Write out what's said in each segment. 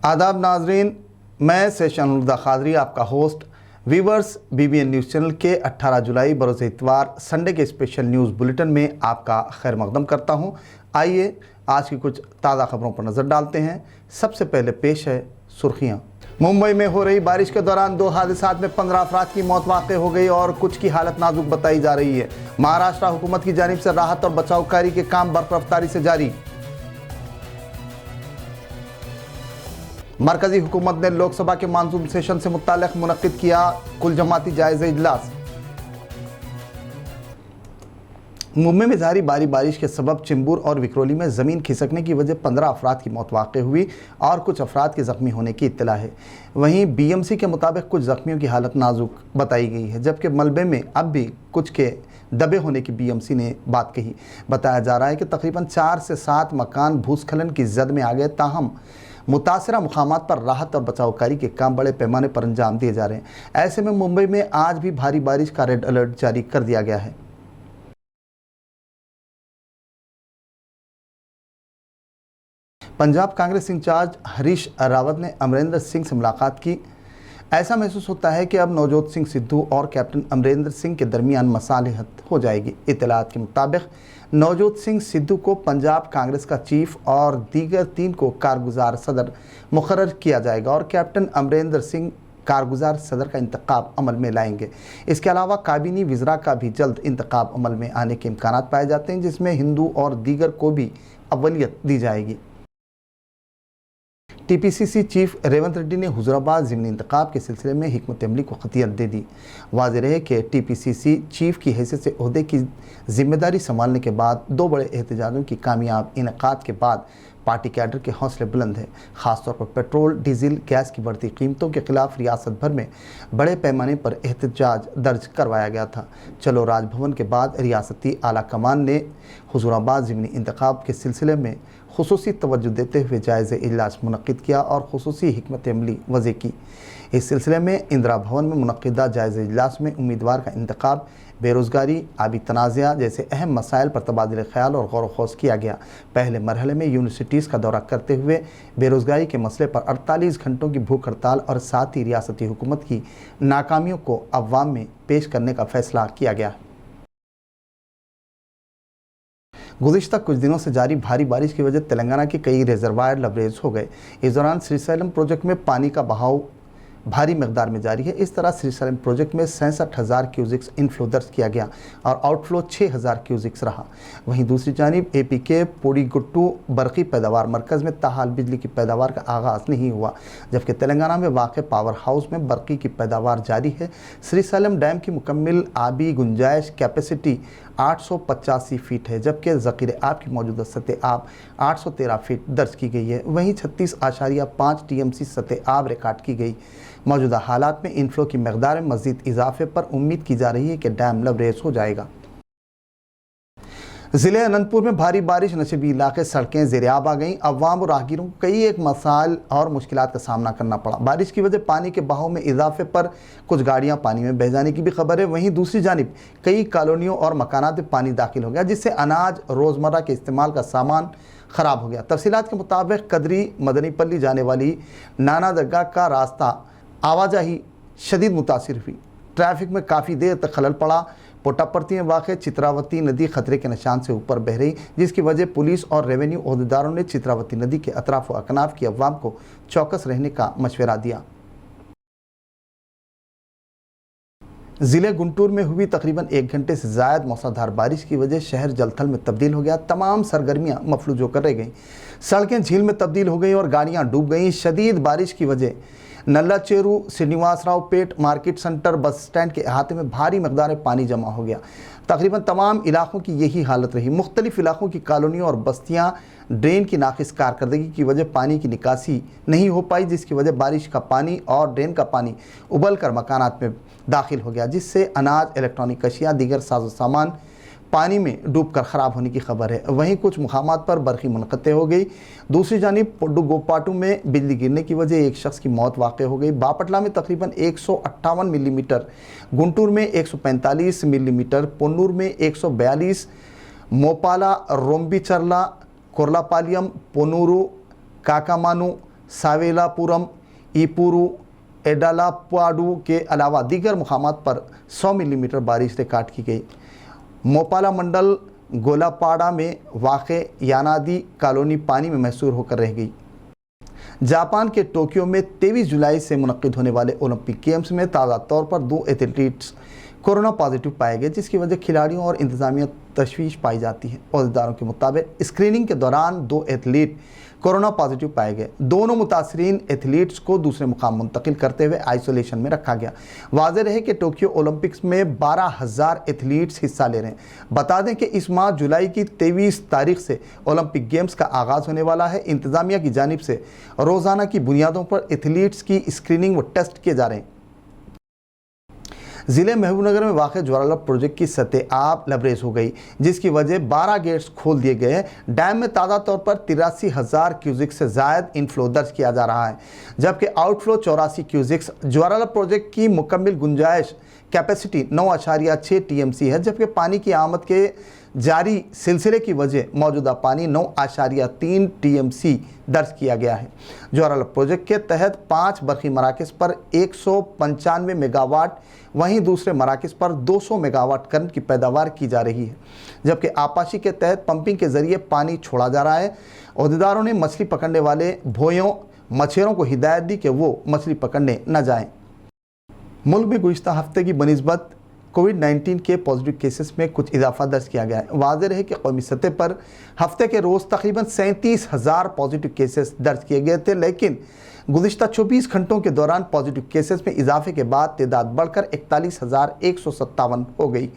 आदाब नाजरीन, मैं सेशन खादरी आपका होस्ट। वीवर्स, BBN न्यूज़ चैनल के 18 जुलाई बरोज़ इतवार संडे के स्पेशल न्यूज़ बुलेटिन में आपका खैर मकदम करता हूं। आइए आज की कुछ ताज़ा खबरों पर नज़र डालते हैं। सबसे पहले पेश है सुर्खियां। मुंबई में हो रही बारिश के दौरान 2 हादसात में 15 अफराद की मौत वाक़ई हो गई और कुछ की हालत नाजुक बताई जा रही है। महाराष्ट्र हुकूमत की जानिब से राहत और बचाव कार्य के काम बर्फ रफ्तारी से जारी। मरकजी हुकूमत ने लोकसभा के मानसून सेशन से मुताल्लिक़ मुनक्किद किया कुल जमाती जायज़ा इजलास। मुंबई में जारी भारी बारिश के सबब चिंबूर और विक्रोली में ज़मीन खिसकने की वजह 15 अफराद की मौत वाक़ई हुई और कुछ अफराद के ज़ख्मी होने की इत्तला है। वहीं BMC के मुताबिक कुछ ज़ख्मियों की हालत नाजुक बताई गई है, जबकि मलबे में अब भी कुछ के दबे होने की BMC ने बात कही। बताया जा रहा है कि तकरीबन 4 से 7 मकान भूस्खलन की जद में आ गए, ताहम मुतासरा मुकामात पर राहत और बचाव कार्य के काम बड़े पैमाने पर अंजाम दिए जा रहे हैं। ऐसे में मुंबई में आज भी भारी बारिश का रेड अलर्ट जारी कर दिया गया है। पंजाब कांग्रेस इंचार्ज हरीश रावत ने अमरिंदर सिंह से मुलाकात की। ऐसा महसूस होता है कि अब नवजोत सिंह सिद्धू और कैप्टन अमरिंदर सिंह के दरमियान मसालिहत हो जाएगी। इत्तलात के मुताबिक नवजोत सिंह सिद्धू को पंजाब कांग्रेस का चीफ और दीगर 3 को कारगुजार सदर मुकर्रर किया जाएगा और कैप्टन अमरिंदर सिंह कारगुजार सदर का इंतखाब अमल में लाएंगे। इसके अलावा काबीनी वज़रा का भी जल्द इंतखाब अमल में आने के इम्कानात पाए जाते हैं, जिसमें हिंदू और दीगर को भी अव्वलियत दी जाएगी। TPCC चीफ रेवंत रेड्डी ने हुजूराबाद ज़िमनी इंतखाब के सिलसिले में हिकमत अमली को खतियत दे दी। वाज़ेह रहे कि TPCC चीफ की हैसियत से ओहदे की जिम्मेदारी संभालने के बाद 2 बड़े एहतजाजों की कामयाब इनकाद के बाद पार्टी कैडर के हौसले बुलंद हैं। ख़ासतौर पर पेट्रोल, डीजल, गैस की बढ़ती कीमतों के खिलाफ रियासत भर में बड़े पैमाने पर एहतजाज दर्ज करवाया गया था। चलो राजभवन के बाद रियासती आला कमान ने हुजूराबाद ज़िमनी इंतखाब के सिलसिले में खुसूसी तवज्जो देते हुए जायज़े इजलास मुनक्किद किया और खुसूसी हिकमत अमली वज़े की। इस सिलसिले में इंदिरा भवन में मुनक्किदा जायज़े इजलास में उम्मीदवार का इंतखाब, बेरोज़गारी, आबी तनाज़ा जैसे अहम मसाइल पर तबादला ख्याल और गौर व खौस किया गया। पहले मरहले में यूनिवर्सिटीज़ का दौरा करते हुए बेरोज़गारी के मसले पर 48 घंटों की भूख हड़ताल और साथ ही रियासती हुकूमत की नाकामियों को अवाम में पेश करने का फ़ैसला किया गया। गुज़िश्ता कुछ दिनों से जारी भारी बारिश की वजह तेलंगाना के कई रिजर्वायर लबरेज हो गए। इस दौरान श्रीशैलम प्रोजेक्ट में पानी का बहाव भारी मकदार में जारी है। इस तरह श्रीशैलम प्रोजेक्ट में 66,000 क्यूजिक्स इनफ्लो दर्ज किया गया और आउटफ्लो 6,000 क्यूजिक्स रहा। वहीं दूसरी जानिब AP के पोडीगुट्टू बरक़ी पैदावार मरकज़ में ताहाल बिजली की पैदावार का आगाज़ नहीं हुआ, जबकि तेलंगाना में वाक़ पावर हाउस में बरक़ी की पैदावार जारी है। श्रीशैलम डैम की मुकम्मल आबी गुंजाइश कैपेसिटी 885 फीट है, जबकि ज़ख़ीरे आब की मौजूदा सतह आब 813 फीट दर्ज की गई है। वहीं 36.5 TMC सतह आब रिकॉर्ड की गई। मौजूदा हालात में इनफ्लो की मकदार में मज़ीद इजाफे पर उम्मीद की जा रही है कि डैम लबरेज हो जाएगा। ज़िले अनंतपुर में भारी बारिश नशेबी इलाके सड़कें ज़ेर-आब आ गईं। अवाम और राहगीरों को कई एक मसाइल और मुश्किलात का सामना करना पड़ा। बारिश की वजह पानी के बहाव में इजाफे पर कुछ गाड़ियां पानी में बह जाने की भी खबर है। वहीं दूसरी जानिब कई कॉलोनियों और मकानात में पानी दाखिल हो गया, जिससे अनाज, रोज़मर्रा के इस्तेमाल का सामान ख़राब हो गया। तफसीलात के मुताबिक कदरी मदनीपल्ली जाने वाली नाना दरगाह का रास्ता आवाजाही शदीद मुतासिर हुई। ट्रैफिक में काफ़ी देर तक खलल पड़ा। पोटापर्ती में वाक़ चित्रावती नदी खतरे के निशान से ऊपर बह रही, जिसकी वजह पुलिस और रेवेन्यू अहदेदारों ने चित्रावती नदी के अतराफ व अकनाफ की अवाम को चौकस रहने का मशवरा दिया। ज़िले गुंटूर में हुई तकरीबन 1 घंटे से ज़ायद मौसलाधार बारिश की वजह शहर जलथल में तब्दील हो गया। तमाम सरगर्मियाँ मफलूज होकर रह गईं। सड़कें झील में तब्दील हो गई और गाड़ियाँ डूब गईं। शदीद बारिश की वजह नल्ला चेरू, श्रीनिवास राव पेट, मार्केट सेंटर, बस स्टैंड के अहाते में भारी मकदार में पानी जमा हो गया। तकरीबन तमाम इलाकों की यही हालत रही। मुख्तलिफ इलाकों की कॉलोनियों और बस्तियां ड्रेन की नाक़िस कारकर्दगी की वजह पानी की निकासी नहीं हो पाई, जिसकी वजह बारिश का पानी और ड्रेन का पानी उबल कर मकानात में दाखिल हो गया, जिससे अनाज, इलेक्ट्रॉनिक अशिया, दीगर साजो सामान पानी में डूबकर ख़राब होने की खबर है। वहीं कुछ मुकामात पर बरक़ी मुनक़ते हो गई। दूसरी जानिब पोड्डू गोपाटू में बिजली गिरने की वजह एक शख्स की मौत वाक़ हो गई। बापटला में तकरीबन 158 मिलीमीटर, गुंटूर में 145 मिलीमीटर, पोन्नूर में 142, मोपाला, रोम्बीचर्ला, कोर्लापालियम, पोनूरू, काकामानू, सावेलापुरम, ईपुरू, एडालापाडू के अलावा दीगर मुकामात पर 100 मिलीमीटर बारिश रिकॉर्ड की गई। मोपाला मंडल गोलापाड़ा में वाक़े यानादी कॉलोनी पानी में महसूर होकर रह गई। जापान के टोक्यो में 23 जुलाई से मुनक्किद होने वाले ओलंपिक गेम्स में ताज़ा तौर पर 2 एथलीट्स कोरोना पॉजिटिव पाए गए, जिसकी वजह खिलाड़ियों और इंतजामिया तशवीश पाई जाती है। अहदेदारों के मुताबिक स्क्रीनिंग के दौरान 2 एथलीट कोरोना पॉजिटिव पाए गए। दोनों मुतासरीन एथलीट्स को दूसरे मुकाम मुंतकिल करते हुए आइसोलेशन में रखा गया। वाज़ेह रहे कि टोक्यो ओलंपिक्स में 12,000 एथलीट्स हिस्सा ले रहे हैं। बता दें कि इस माह जुलाई की 23 तारीख से ओलंपिक गेम्स का आगाज़ होने वाला है। इंतज़ामिया की जानिब से रोज़ाना की बुनियादों पर एथलीट्स की स्क्रीनिंग व टेस्ट किए जा रहे हैं। ज़िले महबूबनगर में वाक़ ज्वाराला प्रोजेक्ट की सतह आब लबरेज हो गई, जिसकी वजह 12 गेट्स खोल दिए गए हैं। डैम में ताज़ा तौर पर 83,000 क्यूजिक से ज़ायद इनफ्लो दर्ज किया जा रहा है, जबकि आउटफ्लो 84 क्यूजिक्स। ज्वाराला प्रोजेक्ट की मुकम्मल गुंजाइश कैपेसिटी 9.6 TMC है, जबकि पानी की आमद के जारी सिलसिले की वजह मौजूदा पानी 9.3 TMC दर्ज किया गया है। ज्वाराला प्रोजेक्ट के तहत 5 बरकी मराकज़ पर 195 मेगावाट, वहीं दूसरे मराकज़ पर 200 मेगावाट करंट की पैदावार की जा रही है, जबकि आपाशी के तहत पंपिंग के ज़रिए पानी छोड़ा जा रहा है। अहदेदारों ने मछली पकड़ने वाले भोयों मछेरों को हिदायत दी कि वो मछली पकड़ने न जाएं। मुल्क में गुज़िश्ता हफ्ते की बनिस्बत कोविड-19 के पॉजिटिव केसेस में कुछ इजाफा दर्ज किया गया है। वाज़ेह रहे कि कौमी सतह पर हफ्ते के रोज़ तकरीबन 37,000 पॉजिटिव केसेस दर्ज किए गए थे, लेकिन गुज़िश्ता 24 घंटों के दौरान पॉजिटिव केसेस में इजाफे के बाद तादाद बढ़कर 41,157 हो गई।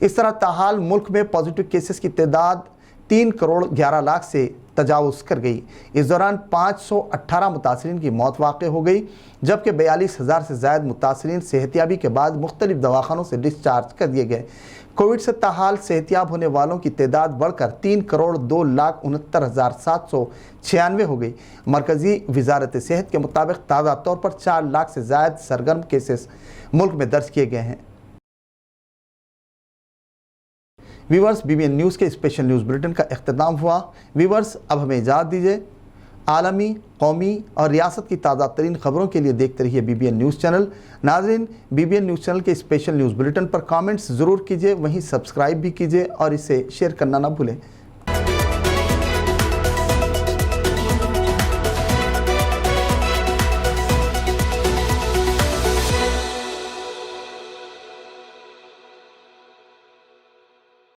इस तरह ताहाल मुल्क में पॉजिटिव केसेस की तादाद 3 करोड़ 11 लाख से तजावुज़ कर गई। इस दौरान 518 मुतासरीन की मौत वाक़ हो गई, जबकि 42,000 से ज़ायद मुतासरीन सेहतियाबी के बाद मुख्तलिफ दवाखानों से डिस्चार्ज कर दिए गए। कोविड से ताहाल सेहतियाब होने वालों की तादाद बढ़कर 3 करोड़ 2,69,796 हो गई। मरकज़ी वज़ारत सेहत के मुताबिक ताज़ा तौर पर 4 लाख से ज़ायद सरगर्म केसेस मुल्क में दर्ज किए गए हैं। व्यूवर्स, BBN न्यूज़ के स्पेशल न्यूज़ बुलेटिन का इख्तिताम हुआ। व्यूवर्स, अब हमें इजाज़त दीजिए। आलमी, कौमी और रियासत की ताज़ा तरीन ख़बरों के लिए देखते रहिए BBN न्यूज़ चैनल। नाज़रीन, BBN न्यूज़ चैनल के स्पेशल न्यूज़ बुलेटिन पर कमेंट्स ज़रूर कीजिए, वहीं सब्सक्राइब भी कीजिए और इसे शेयर करना ना भूलें।